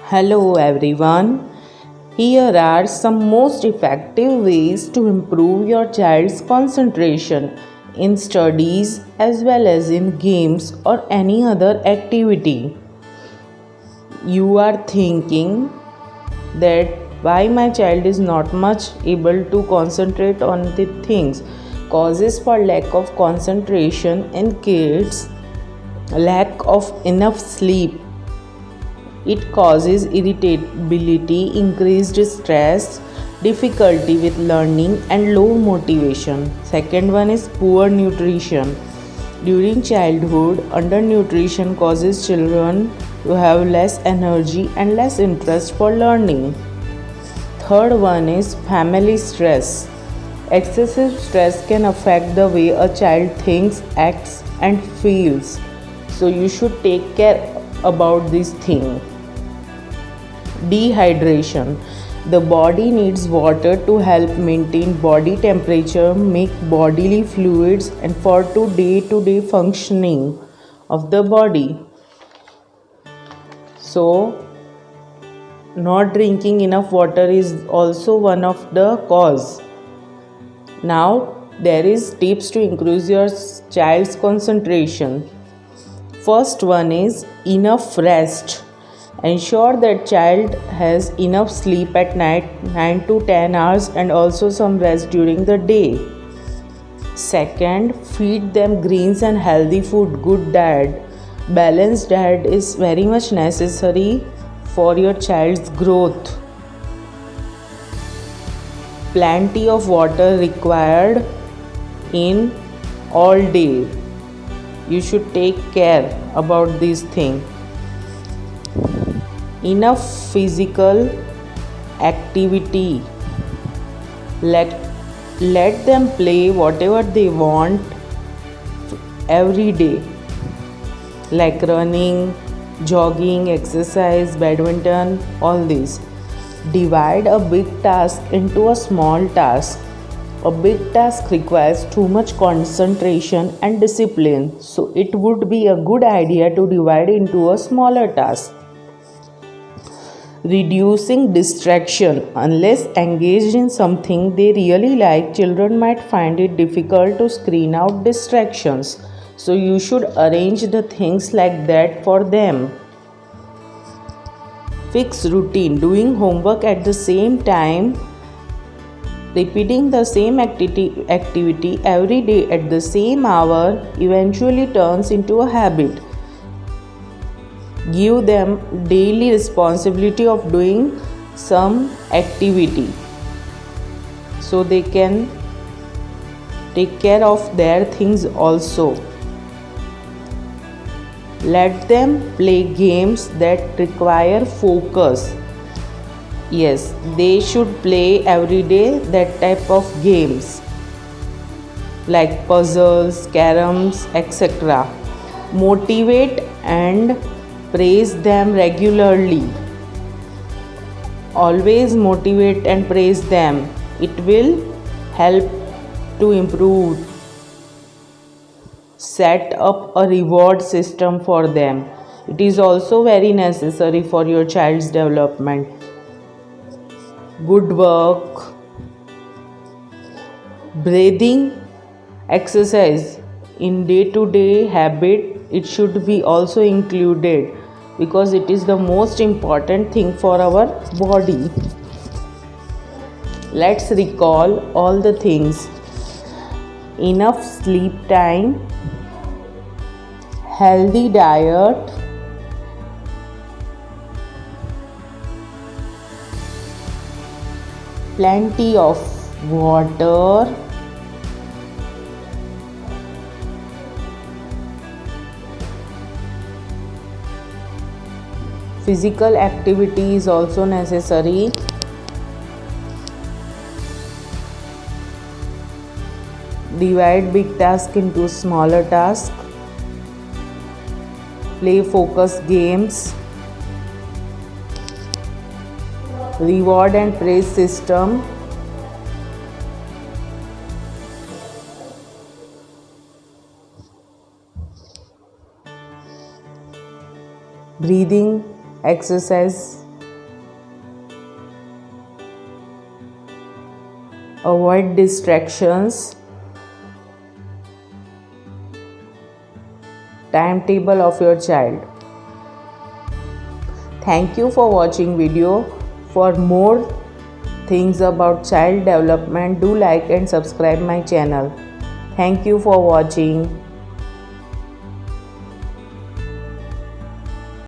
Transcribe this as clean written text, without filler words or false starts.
Hello everyone. Here are some most effective ways to improve your child's concentration in studies as well as in games or any other activity. You are thinking that why my child is not much able to concentrate on the things. Causes for lack of concentration in kids: lack of enough sleep. It causes irritability, increased stress, difficulty with learning, and low motivation. Second one is poor nutrition. During childhood, undernutrition causes children to have less energy and less interest for learning. Third one is family stress. Excessive stress can affect the way a child thinks, acts, and feels. So you should take care about this thing. Dehydration. The body needs water to help maintain body temperature, make bodily fluids, and for to day functioning of the body. So, not drinking enough water is also one of the cause. Now, there is tips to increase your child's concentration. First one is enough rest. Ensure that child has enough sleep at night, 9 to 10 hours, and also some rest during the day. Second, feed them greens and healthy food, good diet. Balanced diet is very much necessary for your child's growth. Plenty of water required in all day. You should take care about this thing. Enough physical activity. Let them play whatever they want every day, like running, jogging, exercise, badminton, all these. Divide a big task into a small task. A big task requires too much concentration and discipline, so it would be a good idea to divide into a smaller task. Reducing distraction. Unless engaged in something they really like, children might find it difficult to screen out distractions. So you should arrange the things like that for them. Fix routine. Doing homework at the same time, repeating the same activity every day at the same hour eventually turns into a habit. Give them daily responsibility of doing some activity so they can take care of their things also. Let them play games that require focus. Yes, they should play every day that type of games like puzzles, caroms, etc. Motivate and praise them regularly. Always motivate and praise them. It will help to improve. Set up a reward system for them. It is also very necessary for your child's development. Good work. Breathing exercise in day-to-day habit, it should be also included because it is the most important thing for our body. Let's recall all the things. Enough sleep time, healthy diet, plenty of water, physical activity is also necessary. Divide big task into smaller tasks. Play focus games. Reward and praise system. Breathing exercise avoid distractions, timetable of your child. Thank you for watching video. For more things about child development, do like and subscribe my channel. Thank you for watching.